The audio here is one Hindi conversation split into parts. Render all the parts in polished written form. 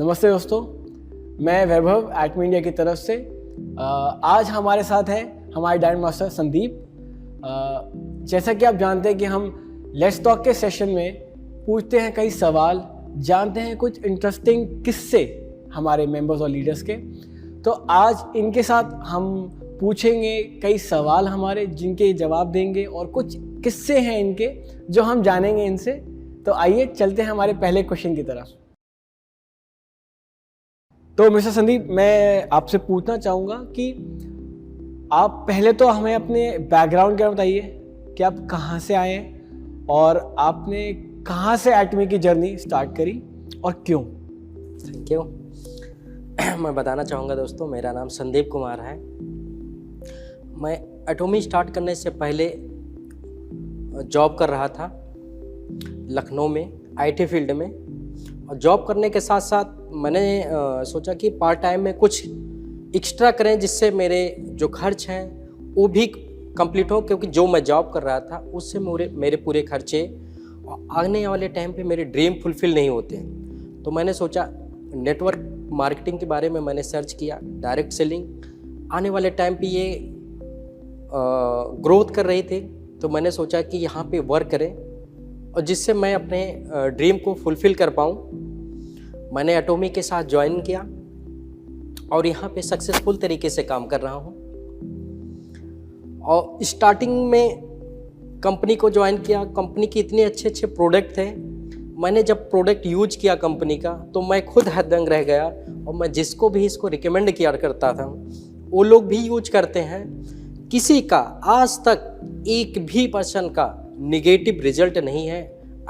नमस्ते दोस्तों, मैं वैभव एटमी इंडिया की तरफ से आज हमारे साथ है हमारे डायमंड मास्टर संदीप। जैसा कि आप जानते हैं कि हम लेट्स टॉक के सेशन में पूछते हैं कई सवाल, जानते हैं कुछ इंटरेस्टिंग किस्से हमारे मेंबर्स और लीडर्स के। तो आज इनके साथ हम पूछेंगे कई सवाल हमारे, जिनके जवाब देंगे और कुछ किस्से हैं इनके जो हम जानेंगे इनसे। तो आइए चलते हैं हमारे पहले क्वेश्चन की तरफ। तो मिस्टर संदीप, मैं आपसे पूछना चाहूँगा कि आप पहले तो हमें अपने बैकग्राउंड के बारे में बताइए कि आप कहाँ से आए हैं और आपने कहाँ से एटमी की जर्नी स्टार्ट करी और क्यों। Thank you. मैं बताना चाहूँगा दोस्तों, मेरा नाम संदीप कुमार है। मैं एटमी स्टार्ट करने से पहले जॉब कर रहा था लखनऊ में, आईटी फील्ड में। और जॉब करने के साथ साथ मैंने सोचा कि पार्ट टाइम में कुछ एक्स्ट्रा करें जिससे मेरे जो खर्च हैं वो भी कंप्लीट हो, क्योंकि जो मैं जॉब कर रहा था उससे मेरे पूरे खर्चे आने वाले टाइम पे मेरे ड्रीम फुलफिल नहीं होते हैं। तो मैंने सोचा नेटवर्क मार्केटिंग के बारे में मैंने सर्च किया। डायरेक्ट सेलिंग आने वाले टाइम पे ये ग्रोथ कर रही थी, तो मैंने सोचा कि यहाँ पे वर्क करें और जिससे मैं अपने ड्रीम को फुलफिल कर पाऊँ। मैंने एटमी के साथ ज्वाइन किया और यहाँ पे सक्सेसफुल तरीके से काम कर रहा हूँ। और स्टार्टिंग में कंपनी को ज्वाइन किया, कंपनी के इतने अच्छे अच्छे प्रोडक्ट थे। मैंने जब प्रोडक्ट यूज किया कंपनी का तो मैं खुद हदंग रह गया, और मैं जिसको भी इसको रिकमेंड किया करता था वो लोग भी यूज करते हैं। किसी का आज तक एक भी पर्सन का निगेटिव रिजल्ट नहीं है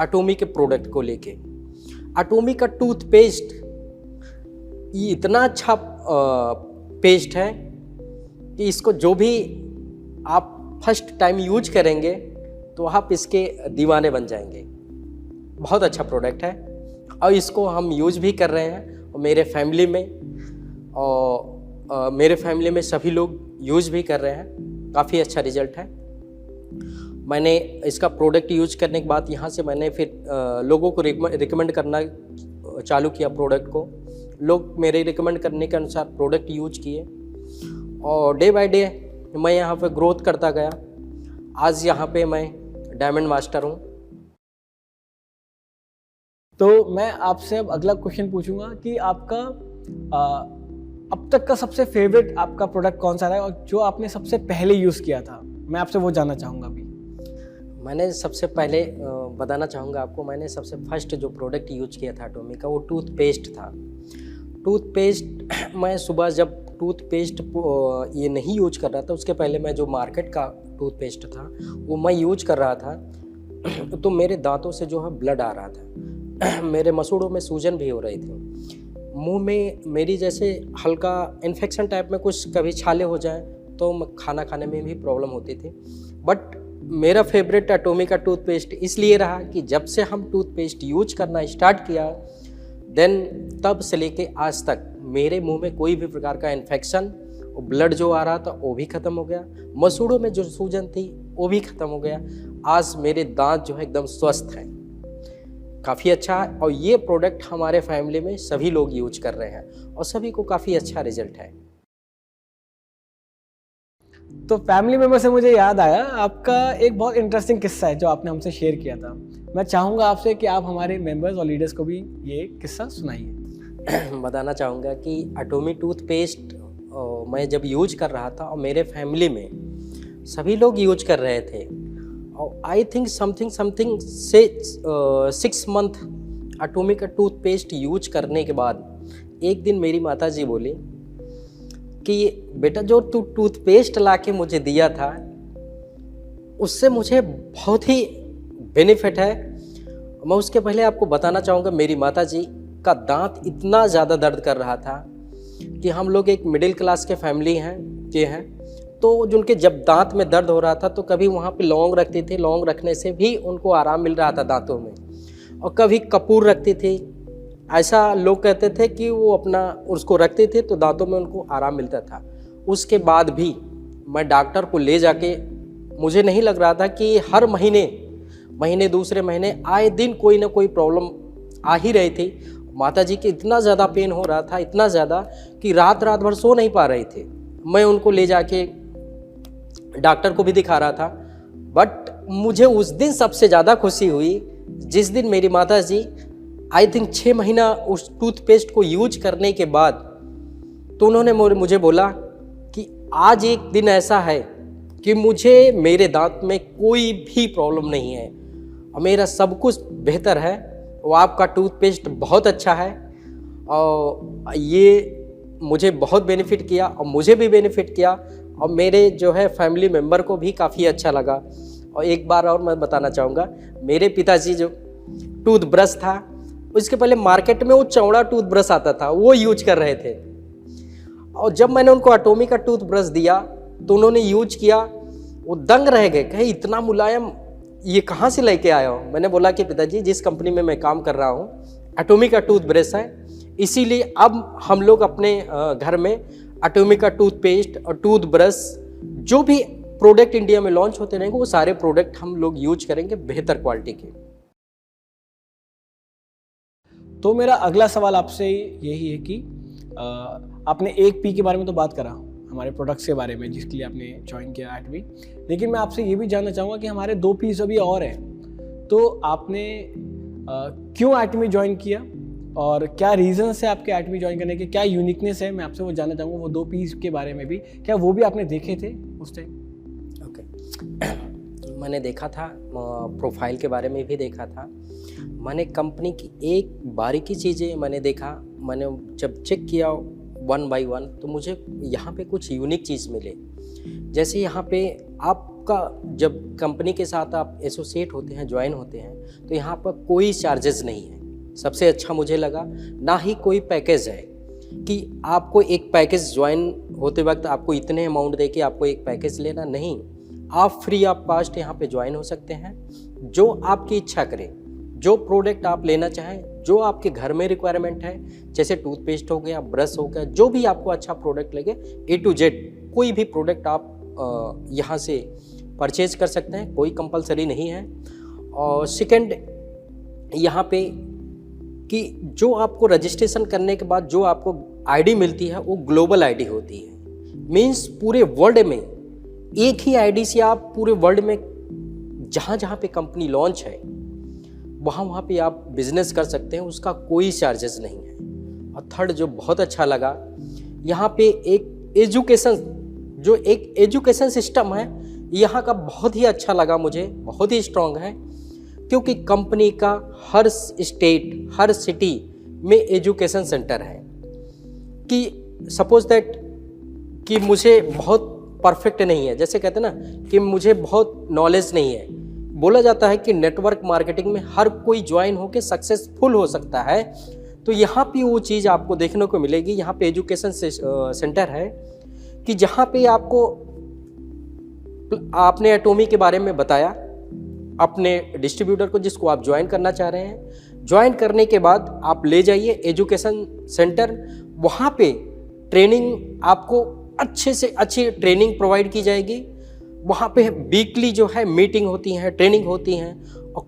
एटमी के प्रोडक्ट को लेके। एटमी का टूथपेस्ट ये इतना अच्छा पेस्ट है कि इसको जो भी आप फर्स्ट टाइम यूज करेंगे तो आप इसके दीवाने बन जाएंगे। बहुत अच्छा प्रोडक्ट है और इसको हम यूज भी कर रहे हैं और मेरे फैमिली में सभी लोग यूज भी कर रहे हैं। काफ़ी अच्छा रिजल्ट है। मैंने इसका प्रोडक्ट यूज करने के बाद यहाँ से मैंने फिर लोगों को रिकमेंड करना चालू किया प्रोडक्ट को। लोग मेरे रिकमेंड करने के अनुसार प्रोडक्ट यूज किए और डे बाय डे मैं यहाँ पे ग्रोथ करता गया। आज यहाँ पे मैं डायमंड मास्टर हूँ। तो मैं आपसे अब अगला क्वेश्चन पूछूंगा कि आपका अब तक का सबसे फेवरेट आपका प्रोडक्ट कौन सा रहा और जो आपने सबसे पहले यूज़ किया था, मैं आपसे वो जानना चाहूँगा अभी। मैंने सबसे पहले बताना चाहूँगा आपको, मैंने सबसे फर्स्ट जो प्रोडक्ट यूज किया था एटमी का वो टूथपेस्ट था। टूथपेस्ट मैं सुबह जब टूथपेस्ट ये नहीं यूज कर रहा था, उसके पहले मैं जो मार्केट का टूथपेस्ट था वो मैं यूज कर रहा था, तो मेरे दांतों से जो है ब्लड आ रहा था। मेरे मसूड़ों में सूजन भी हो रही थी। मुंह में मेरी जैसे हल्का इन्फेक्शन टाइप में कुछ कभी छाले हो जाए तो खाना खाने में भी प्रॉब्लम होती थी। बट मेरा फेवरेट एटमी का टूथपेस्ट इसलिए रहा कि जब से हम टूथपेस्ट यूज करना स्टार्ट किया देन तब से लेके आज तक मेरे मुंह में कोई भी प्रकार का इन्फेक्शन और ब्लड जो आ रहा था वो भी ख़त्म हो गया। मसूड़ों में जो सूजन थी वो भी ख़त्म हो गया। आज मेरे दांत जो है एकदम स्वस्थ हैं। काफ़ी अच्छा है और ये प्रोडक्ट हमारे फैमिली में सभी लोग यूज कर रहे हैं और सभी को काफ़ी अच्छा रिजल्ट है। तो फैमिली मेंबर से मुझे याद आया, आपका एक बहुत इंटरेस्टिंग किस्सा है जो आपने हमसे शेयर किया था। मैं चाहूँगा आपसे कि आप हमारे मेंबर्स और लीडर्स को भी ये किस्सा सुनाइए। बताना चाहूँगा कि एटमी टूथपेस्ट मैं जब यूज कर रहा था और मेरे फैमिली में सभी लोग यूज कर रहे थे, और आई थिंक समथिंग से 6 मंथ एटमी का टूथपेस्ट यूज करने के बाद एक दिन मेरी माता जी बोली कि बेटा जो तू टूथपेस्ट ला के मुझे दिया था उससे मुझे बहुत ही बेनिफिट है। मैं उसके पहले आपको बताना चाहूँगा, मेरी माता जी का दांत इतना ज़्यादा दर्द कर रहा था कि हम लोग एक मिडिल क्लास के फैमिली हैं, तो जिनके जब दांत में दर्द हो रहा था तो कभी वहाँ पे लौंग रखते थे, लौंग रखने से भी उनको आराम मिल रहा था दांतों में, और कभी कपूर रखती थी। ऐसा लोग कहते थे कि वो अपना उसको रखते थे तो दांतों में उनको आराम मिलता था। उसके बाद भी मैं डॉक्टर को ले जाके, मुझे नहीं लग रहा था कि हर महीने दूसरे महीने आए दिन कोई ना कोई प्रॉब्लम आ ही रही थी। माता जी के इतना ज़्यादा पेन हो रहा था, इतना ज़्यादा कि रात रात भर सो नहीं पा रहे थे। मैं उनको ले जाके डॉक्टर को भी दिखा रहा था। बट मुझे उस दिन सबसे ज़्यादा खुशी हुई जिस दिन मेरी माता जी आई थिंक 6 महीना उस टूथपेस्ट को यूज करने के बाद, तो उन्होंने मुझे बोला कि आज एक दिन ऐसा है कि मुझे मेरे दांत में कोई भी प्रॉब्लम नहीं है और मेरा सब कुछ बेहतर है, वो आपका टूथपेस्ट बहुत अच्छा है। और ये मुझे बहुत बेनिफिट किया और मुझे भी बेनिफिट किया और मेरे जो है फैमिली मेम्बर को भी काफ़ी अच्छा लगा। और एक बार और मैं बताना चाहूँगा, मेरे पिताजी जो टूथब्रश था, उसके पहले मार्केट में वो चौड़ा टूथब्रश आता था, वो यूज कर रहे थे। और जब मैंने उनको एटॉमी का टूथब्रश दिया तो उन्होंने यूज किया, वो दंग रह गए, कहे इतना मुलायम ये कहाँ से लेके आया हो। मैंने बोला कि पिताजी जिस कंपनी में मैं काम कर रहा हूँ एटॉमी का टूथब्रश है, इसीलिए अब हम लोग अपने घर में एटॉमी का टूथपेस्ट और टूथब्रश जो भी प्रोडक्ट इंडिया में लॉन्च होते रहेंगे वो सारे प्रोडक्ट हम लोग यूज करेंगे बेहतर क्वालिटी के। तो मेरा अगला सवाल आपसे यही है कि आपने 1P के बारे में तो बात करा, हमारे प्रोडक्ट्स के बारे में जिसके लिए आपने ज्वाइन किया एटमी, लेकिन मैं आपसे ये भी जानना चाहूँगा कि हमारे 2Ps अभी और हैं, तो आपने क्यों एटमी ज्वाइन किया और क्या रीजंस है आपके एटमी ज्वाइन करने के, क्या यूनिकनेस है, मैं आपसे वो जानना चाहूँगा। वो 2Ps के बारे में भी, क्या वो भी आपने देखे थे उस टाइम? ओके, मैंने देखा था, प्रोफाइल के बारे में भी देखा था, मैंने कंपनी की एक बारीकी चीज़ें मैंने देखा। मैंने जब चेक किया 1 by 1 तो मुझे यहाँ पे कुछ यूनिक चीज़ मिले। जैसे यहाँ पे आपका जब कंपनी के साथ आप एसोसिएट होते हैं, ज्वाइन होते हैं, तो यहाँ पर कोई चार्जेस नहीं है। सबसे अच्छा मुझे लगा, ना ही कोई पैकेज है कि आपको एक पैकेज ज्वाइन होते वक्त आपको इतने अमाउंट दे के आपको एक पैकेज लेना, नहीं, आप फ्री ऑफ कॉस्ट यहाँ पे ज्वाइन हो सकते हैं। जो आपकी इच्छा करे, जो प्रोडक्ट आप लेना चाहें, जो आपके घर में रिक्वायरमेंट है, जैसे टूथपेस्ट हो गया, ब्रश हो गया, जो भी आपको अच्छा प्रोडक्ट लगे, A to Z कोई भी प्रोडक्ट आप यहाँ से परचेज कर सकते हैं, कोई कंपलसरी नहीं है। और सेकंड यहाँ पे कि जो आपको रजिस्ट्रेशन करने के बाद जो आपको आईडी मिलती है वो ग्लोबल आईडी होती है। मीन्स पूरे वर्ल्ड में एक ही आईडी से आप पूरे वर्ल्ड में जहाँ जहाँ पे कंपनी लॉन्च है वहाँ पे आप बिजनेस कर सकते हैं, उसका कोई चार्जेस नहीं है। और थर्ड जो बहुत अच्छा लगा, यहाँ पे एक एजुकेशन सिस्टम है, यहाँ का बहुत ही अच्छा लगा मुझे, बहुत ही स्ट्रांग है, क्योंकि कंपनी का हर स्टेट, हर सिटी में एजुकेशन सेंटर है। कि सपोज दैट कि मुझे बहुत परफेक्ट नहीं है, जैसे कहते हैं ना कि मुझे बहुत नॉलेज नहीं है, बोला जाता है कि नेटवर्क मार्केटिंग में हर कोई ज्वाइन होकर सक्सेसफुल हो सकता है। तो यहाँ पे वो चीज़ आपको देखने को मिलेगी। यहाँ पे एजुकेशन सेंटर है कि जहाँ पे आपको, आपने एटॉमी के बारे में बताया अपने डिस्ट्रीब्यूटर को जिसको आप ज्वाइन करना चाह रहे हैं, ज्वाइन करने के बाद आप ले जाइए एजुकेशन सेंटर, वहाँ पे ट्रेनिंग आपको अच्छे से अच्छी ट्रेनिंग प्रोवाइड की जाएगी। वहाँ पे वीकली जो है मीटिंग होती हैं, ट्रेनिंग होती हैं। और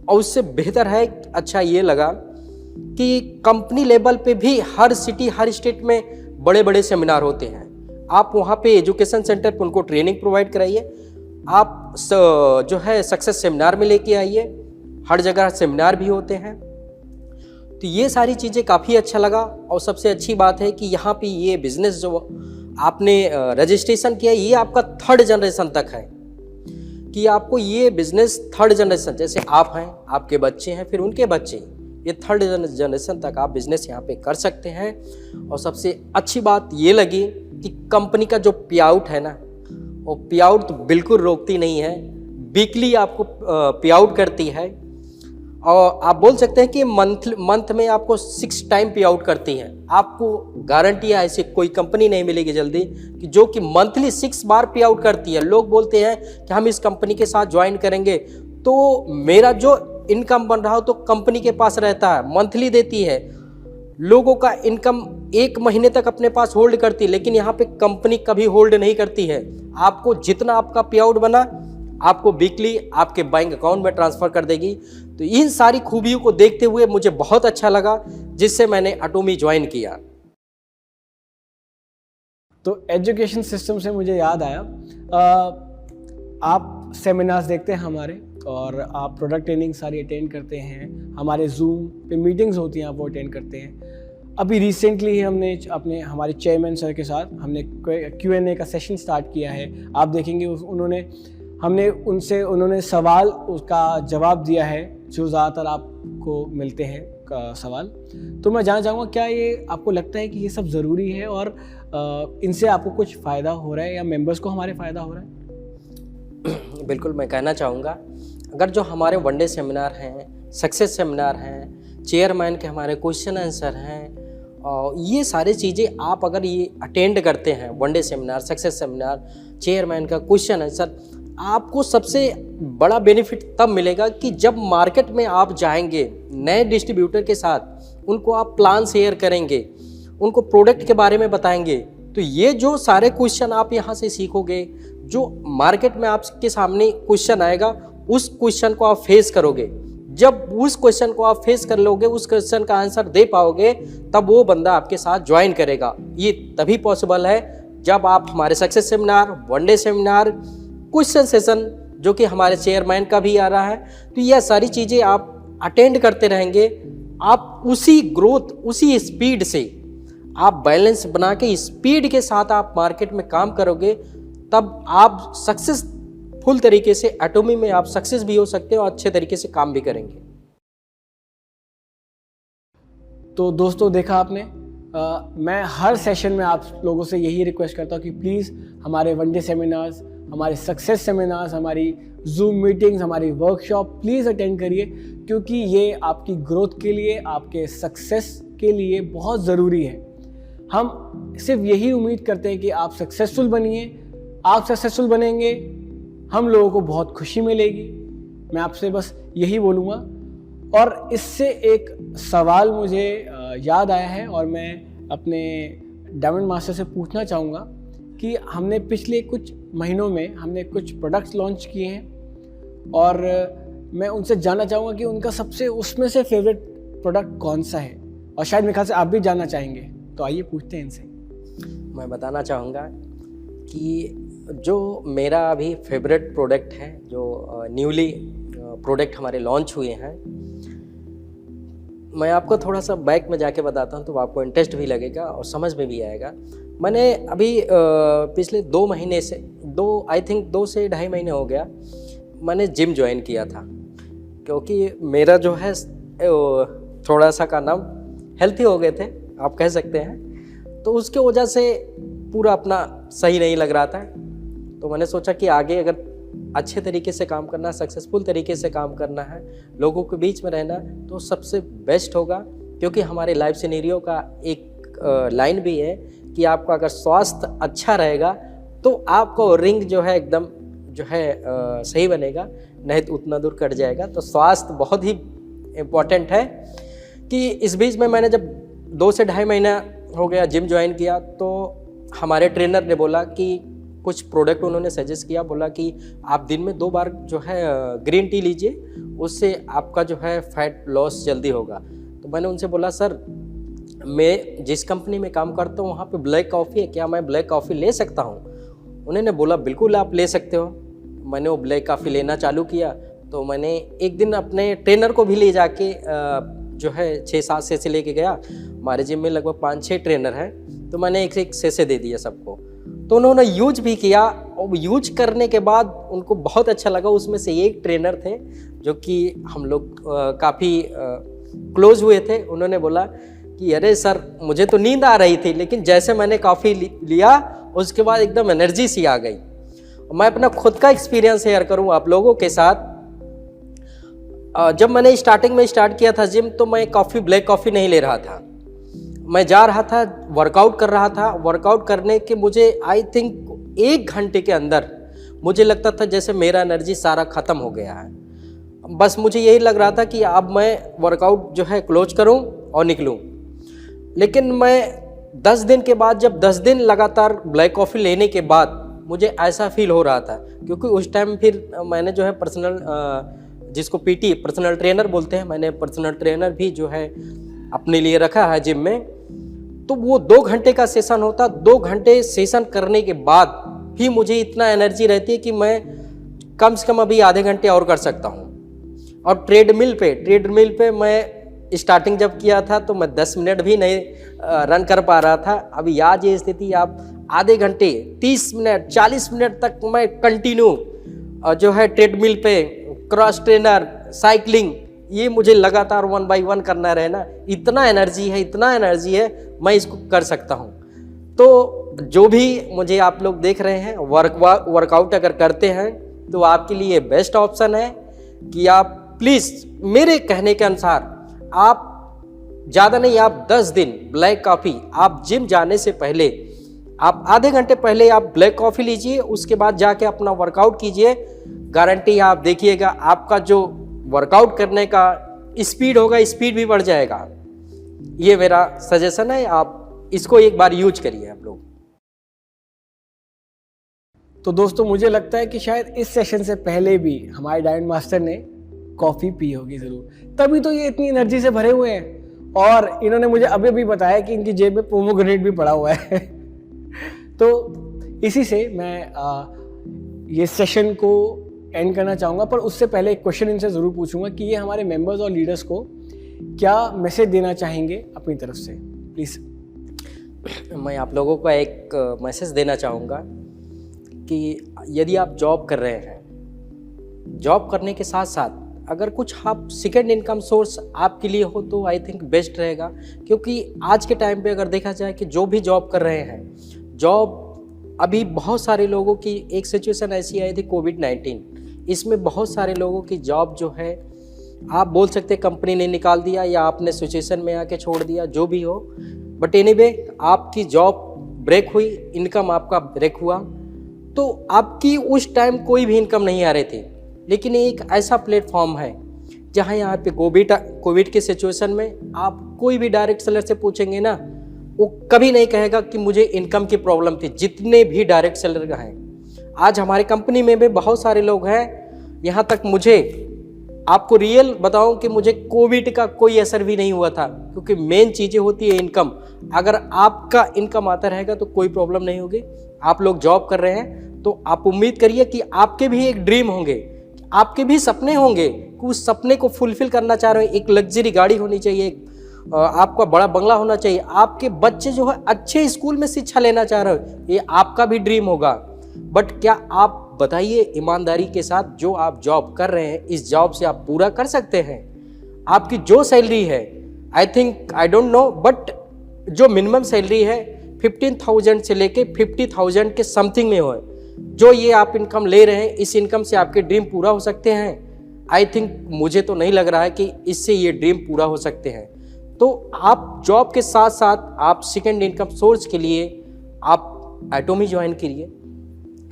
उससे बेहतर है, अच्छा ये लगा कि कंपनी लेवल पे भी हर सिटी, हर स्टेट में बड़े बड़े सेमिनार होते हैं। आप वहाँ पे एजुकेशन सेंटर पे उनको ट्रेनिंग प्रोवाइड कराइए, आप जो है सक्सेस सेमिनार में लेके आइए, हर जगह सेमिनार भी होते हैं। तो ये सारी चीज़ें काफ़ी अच्छा लगा। और सबसे अच्छी बात है कि यहाँ पे ये बिजनेस जो आपने रजिस्ट्रेशन किया, ये आपका 3rd जनरेशन तक है, कि आपको ये बिजनेस 3rd जनरेशन, जैसे आप हैं, आपके बच्चे हैं, फिर उनके बच्चे, ये 3rd जनरेशन तक आप बिजनेस यहाँ पे कर सकते हैं। और सबसे अच्छी बात ये लगी कि कंपनी का जो पे आउट है ना, वो पे आउट तो बिल्कुल रोकती नहीं है, वीकली आपको पे आउट करती है। और आप बोल सकते हैं कि मंथ में आपको 6 टाइम पे आउट करती है। आपको गारंटी है, ऐसी कोई कंपनी नहीं मिलेगी जल्दी कि जो कि मंथली 6 बार पे आउट करती है। लोग बोलते हैं कि हम इस कंपनी के साथ ज्वाइन करेंगे तो मेरा जो इनकम बन रहा हो तो कंपनी के पास रहता है, मंथली देती है, लोगों का इनकम 1 महीने तक अपने पास होल्ड करती है। लेकिन यहाँ पे कंपनी कभी होल्ड नहीं करती है। आपको जितना आपका पे आउट बना आपको वीकली आपके बैंक अकाउंट में ट्रांसफ़र कर देगी। तो इन सारी खूबियों को देखते हुए मुझे बहुत अच्छा लगा, जिससे मैंने अटोमी ज्वाइन किया। तो एजुकेशन सिस्टम से मुझे याद आया, आप सेमिनार्स देखते हैं हमारे, और आप प्रोडक्ट ट्रेनिंग सारी अटेंड करते हैं, हमारे जूम पे मीटिंग्स होती हैं आप वो अटेंड करते हैं। अभी रिसेंटली ही हमने हमारे चेयरमैन सर के साथ हमने Q&A का सेशन स्टार्ट किया है। आप देखेंगे उन्होंने सवाल उसका जवाब दिया है जो ज़्यादातर आपको मिलते हैं का सवाल। तो मैं जानना चाहूँगा, क्या ये आपको लगता है कि ये सब ज़रूरी है और इनसे आपको कुछ फ़ायदा हो रहा है या मेंबर्स को हमारे फ़ायदा हो रहा है? बिल्कुल, मैं कहना चाहूँगा, अगर जो हमारे वनडे सेमिनार हैं, सक्सेस सेमिनार हैं, चेयरमैन के हमारे क्वेश्चन आंसर हैं, और ये सारी चीज़ें आप अगर ये अटेंड करते हैं, one day seminar, success seminar, chairman का क्वेश्चन आंसर, आपको सबसे बड़ा बेनिफिट तब मिलेगा कि जब मार्केट में आप जाएंगे नए डिस्ट्रीब्यूटर के साथ, उनको आप प्लान शेयर करेंगे, उनको प्रोडक्ट के बारे में बताएंगे। तो ये जो सारे क्वेश्चन आप यहाँ से सीखोगे, जो मार्केट में आपके सामने क्वेश्चन आएगा, उस क्वेश्चन को आप फेस करोगे। जब उस क्वेश्चन को आप फेस कर लोगे, उस क्वेश्चन का आंसर दे पाओगे, तब वो बंदा आपके साथ ज्वाइन करेगा। ये तभी पॉसिबल है जब आप हमारे success seminar, one day seminar, question session जो कि हमारे चेयरमैन का भी आ रहा है, तो यह सारी चीज़ें आप अटेंड करते रहेंगे। आप उसी ग्रोथ, उसी स्पीड से आप बैलेंस बना के स्पीड के साथ आप मार्केट में काम करोगे, तब आप सक्सेसफुल तरीके से एटोमी में आप सक्सेस भी हो सकते हो और अच्छे तरीके से काम भी करेंगे। तो दोस्तों, देखा आपने, मैं हर सेशन में आप लोगों से यही रिक्वेस्ट करता हूँ कि प्लीज़ हमारे वनडे सेमिनार्स, हमारे सक्सेस सेमिनार्स, हमारी जूम मीटिंग्स, हमारी वर्कशॉप प्लीज़ अटेंड करिए, क्योंकि ये आपकी ग्रोथ के लिए, आपके सक्सेस के लिए बहुत ज़रूरी है। हम सिर्फ यही उम्मीद करते हैं कि आप सक्सेसफुल बनिए। आप सक्सेसफुल बनेंगे, हम लोगों को बहुत खुशी मिलेगी। मैं आपसे बस यही बोलूँगा। और इससे एक सवाल मुझे याद आया है और मैं अपने डायमंड मास्टर से पूछना चाहूँगा कि हमने पिछले कुछ महीनों में हमने कुछ प्रोडक्ट्स लॉन्च किए हैं, और मैं उनसे जानना चाहूँगा कि उनका सबसे उसमें से फेवरेट प्रोडक्ट कौन सा है, और शायद मेरे ख्याल से आप भी जानना चाहेंगे। तो आइए पूछते हैं इनसे। मैं बताना चाहूँगा कि जो मेरा अभी फेवरेट प्रोडक्ट है, जो न्यूली प्रोडक्ट हमारे लॉन्च हुए हैं, मैं आपको थोड़ा सा बैक में जाके बताता हूँ तो आपको इंटरेस्ट भी लगेगा और समझ में भी आएगा। मैंने अभी पिछले 2 महीने से 2 से ढाई महीने हो गया, मैंने जिम ज्वाइन किया था, क्योंकि मेरा जो है थोड़ा सा का नाम हेल्थी हो गए थे, आप कह सकते हैं। तो उसके वजह से पूरा अपना सही नहीं लग रहा था। तो मैंने सोचा कि आगे अगर अच्छे तरीके से काम करना है, सक्सेसफुल तरीके से काम करना है, लोगों के बीच में रहना, तो सबसे बेस्ट होगा, क्योंकि हमारे लाइफ सिनेरियो का एक लाइन भी है कि आपका अगर स्वास्थ्य अच्छा रहेगा तो आपका रिंग जो है एकदम जो है सही बनेगा, नहीं तो उतना दूर कट जाएगा। तो स्वास्थ्य बहुत ही इम्पोर्टेंट है। कि इस बीच में मैंने जब 2 से ढाई महीना हो गया जिम ज्वाइन किया, तो हमारे ट्रेनर ने बोला कि कुछ प्रोडक्ट उन्होंने सजेस्ट किया, बोला कि आप दिन में 2 बार जो है ग्रीन टी लीजिए, उससे आपका जो है फैट लॉस जल्दी होगा। तो मैंने उनसे बोला, सर मैं जिस कंपनी में काम करता हूँ वहाँ पे ब्लैक कॉफ़ी है, क्या मैं ब्लैक कॉफ़ी ले सकता हूँ? उन्होंने बोला बिल्कुल आप ले सकते हो। मैंने वो ब्लैक कॉफ़ी लेना चालू किया। तो मैंने एक दिन अपने ट्रेनर को भी ले जाके जो है 6-7 सेसे लेके गया। हमारे जिम में लगभग 5-6 ट्रेनर हैं, तो मैंने एक सेसे दे दिया सबको। तो उन्होंने यूज भी किया, और यूज करने के बाद उनको बहुत अच्छा लगा। उसमें से एक ट्रेनर थे जो कि हम लोग काफ़ी क्लोज हुए थे। उन्होंने बोला कि अरे सर, मुझे तो नींद आ रही थी, लेकिन जैसे मैंने कॉफ़ी लिया उसके बाद एकदम एनर्जी सी आ गई। मैं अपना खुद का एक्सपीरियंस शेयर करूँ आप लोगों के साथ। जब मैंने स्टार्टिंग में स्टार्ट किया था जिम, तो मैं ब्लैक कॉफ़ी नहीं ले रहा था। मैं जा रहा था, वर्कआउट कर रहा था। वर्कआउट करने के मुझे आई थिंक 1 घंटे के अंदर मुझे लगता था जैसे मेरा एनर्जी सारा ख़त्म हो गया है। बस मुझे यही लग रहा था कि अब मैं वर्कआउट जो है क्लोज करूं और निकलूं। लेकिन मैं 10 दिन के बाद, जब 10 दिन लगातार ब्लैक कॉफ़ी लेने के बाद मुझे ऐसा फील हो रहा था, क्योंकि उस टाइम फिर मैंने जो है पर्सनल जिसको पीटी पर्सनल ट्रेनर बोलते हैं, मैंने पर्सनल ट्रेनर भी जो है अपने लिए रखा है जिम में। तो वो 2 घंटे का सेशन होता, 2 घंटे सेशन करने के बाद भी मुझे इतना एनर्जी रहती है कि मैं कम से कम अभी आधे घंटे और कर सकता हूँ। और ट्रेडमिल पे मैं स्टार्टिंग जब किया था तो मैं 10 मिनट भी नहीं रन कर पा रहा था। अभी आज ये स्थिति, आप आधे घंटे 30 मिनट 40 मिनट तक मैं कंटिन्यू जो है ट्रेडमिल पे, क्रॉस ट्रेनर, साइकिलिंग, ये मुझे लगातार 1 बाय 1 करना रहना, इतना एनर्जी है मैं इसको कर सकता हूँ। तो जो भी मुझे आप लोग देख रहे हैं वर्कआउट अगर करते हैं तो आपके लिए बेस्ट ऑप्शन है कि आप प्लीज़ मेरे कहने के अनुसार आप ज़्यादा नहीं, आप 10 दिन ब्लैक कॉफ़ी, आप जिम जाने से पहले आप आधे घंटे पहले आप ब्लैक कॉफ़ी लीजिए, उसके बाद जाके अपना वर्कआउट कीजिए। गारंटी आप देखिएगा आपका जो वर्कआउट करने का स्पीड होगा, स्पीड भी बढ़ जाएगा। ये मेरा सजेशन है, आप इसको एक बार यूज करिए आप लोग। तो दोस्तों मुझे लगता है कि शायद इस सेशन से पहले भी हमारे डायन मास्टर ने कॉफ़ी पी होगी ज़रूर, तभी तो ये इतनी एनर्जी से भरे हुए हैं। और इन्होंने मुझे अभी भी बताया कि इनकी जेब में पोमोग्रेनेट भी पड़ा हुआ है। तो इसी से मैं ये सेशन को एंड करना चाहूँगा, पर उससे पहले एक क्वेश्चन इनसे ज़रूर पूछूंगा कि ये हमारे मेंबर्स और लीडर्स को क्या मैसेज देना चाहेंगे अपनी तरफ से, प्लीज़। मैं आप लोगों को एक मैसेज देना चाहूँगा कि यदि आप जॉब कर रहे हैं, जॉब करने के साथ साथ अगर कुछ आप सेकेंड इनकम सोर्स आपके लिए हो तो आई थिंक बेस्ट रहेगा। क्योंकि आज के टाइम पे अगर देखा जाए कि जो भी जॉब कर रहे हैं, जॉब अभी बहुत सारे लोगों की एक सिचुएशन ऐसी आई थी कोविड-19, इसमें बहुत सारे लोगों की जॉब जो है आप बोल सकते हैं कंपनी ने निकाल दिया या आपने सिचुएशन में आके छोड़ दिया, जो भी हो, बट एनीवे आपकी जॉब ब्रेक हुई, इनकम आपका ब्रेक हुआ, तो आपकी उस टाइम कोई भी इनकम नहीं आ रही थी। लेकिन एक ऐसा प्लेटफॉर्म है जहाँ यहाँ पे कोविड के सिचुएशन में आप कोई भी डायरेक्ट सेलर से पूछेंगे ना, वो कभी नहीं कहेगा कि मुझे इनकम की प्रॉब्लम थी। जितने भी डायरेक्ट सेलर हैं, आज हमारे कंपनी में भी बहुत सारे लोग हैं, यहाँ तक मुझे आपको रियल बताऊं कि मुझे कोविड का कोई असर भी नहीं हुआ था, क्योंकि मेन चीज़ें होती है इनकम। अगर आपका इनकम आता रहेगा तो कोई प्रॉब्लम नहीं होगी। आप लोग जॉब कर रहे हैं तो आप उम्मीद करिए कि आपके भी एक ड्रीम होंगे, आपके भी सपने होंगे कि उस सपने को फुलफिल करना चाह रहे हो। एक लग्जरी गाड़ी होनी चाहिए, आपका बड़ा बंगला होना चाहिए, आपके बच्चे जो है अच्छे स्कूल में शिक्षा लेना चाह रहे हो, ये आपका भी ड्रीम होगा। बट क्या आप बताइए ईमानदारी के साथ जो आप जॉब कर रहे हैं, इस जॉब से आप पूरा कर सकते हैं? आपकी जो सैलरी है, I think I don't know, but जो मिनिमम सैलरी है 15,000 से लेके 50,000 के समथिंग में हो, जो ये आप इनकम ले रहे हैं, इस इनकम से आपके ड्रीम पूरा हो सकते हैं? आई थिंक मुझे तो नहीं लग रहा है कि इससे ये ड्रीम पूरा हो सकते हैं। तो आप जॉब के साथ साथ आप सेकेंड इनकम सोर्स के लिए आप एटोमी ज्वाइन करिए।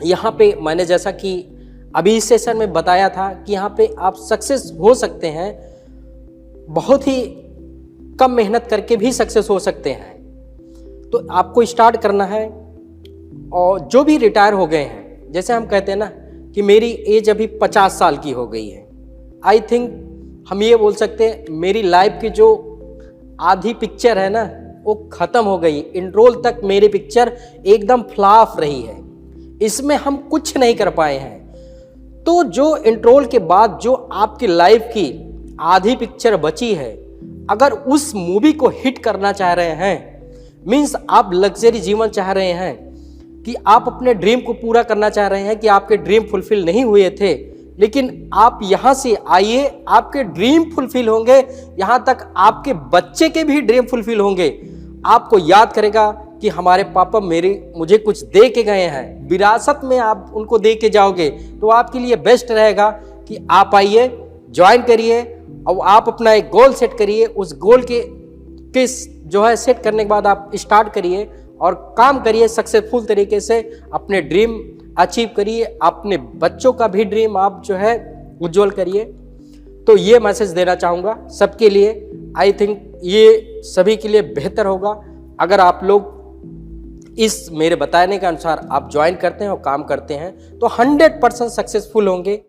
यहाँ पे मैंने जैसा कि अभी इस सेशन में बताया था कि यहाँ पे आप सक्सेस हो सकते हैं, बहुत ही कम मेहनत करके भी सक्सेस हो सकते हैं। तो आपको स्टार्ट करना है। और जो भी रिटायर हो गए हैं, जैसे हम कहते हैं ना कि मेरी एज अभी 50 साल की हो गई है, आई थिंक हम ये बोल सकते हैं मेरी लाइफ की जो आधी पिक्चर है ना वो ख़त्म हो गई। इंट्रोल तक मेरी पिक्चर एकदम फ्लॉप रही है, इसमें हम कुछ नहीं कर पाए हैं। तो जो इंट्रोल के बाद जो आपकी लाइफ की आधी पिक्चर बची है, अगर उस मूवी को हिट करना चाह रहे हैं, मीन्स आप लग्जरी जीवन चाह रहे हैं, कि आप अपने ड्रीम को पूरा करना चाह रहे हैं, कि आपके ड्रीम फुलफिल नहीं हुए थे, लेकिन आप यहाँ से आइए, आपके ड्रीम फुलफिल होंगे, यहाँ तक आपके बच्चे के भी ड्रीम फुलफिल होंगे। आपको याद करेगा कि हमारे पापा मुझे कुछ दे के गए हैं, विरासत में आप उनको दे के जाओगे। तो आपके लिए बेस्ट रहेगा कि आप आइए, ज्वाइन करिए और आप अपना एक गोल सेट करिए। उस गोल के जो है सेट करने के बाद आप स्टार्ट करिए और काम करिए सक्सेसफुल तरीके से, अपने ड्रीम अचीव करिए, अपने बच्चों का भी ड्रीम आप जो है उज्जवल करिए। तो ये मैसेज देना चाहूँगा सबके लिए। आई थिंक ये सभी के लिए बेहतर होगा अगर आप लोग इस मेरे बताने के अनुसार आप ज्वाइन करते हैं और काम करते हैं तो 100% सक्सेसफुल होंगे।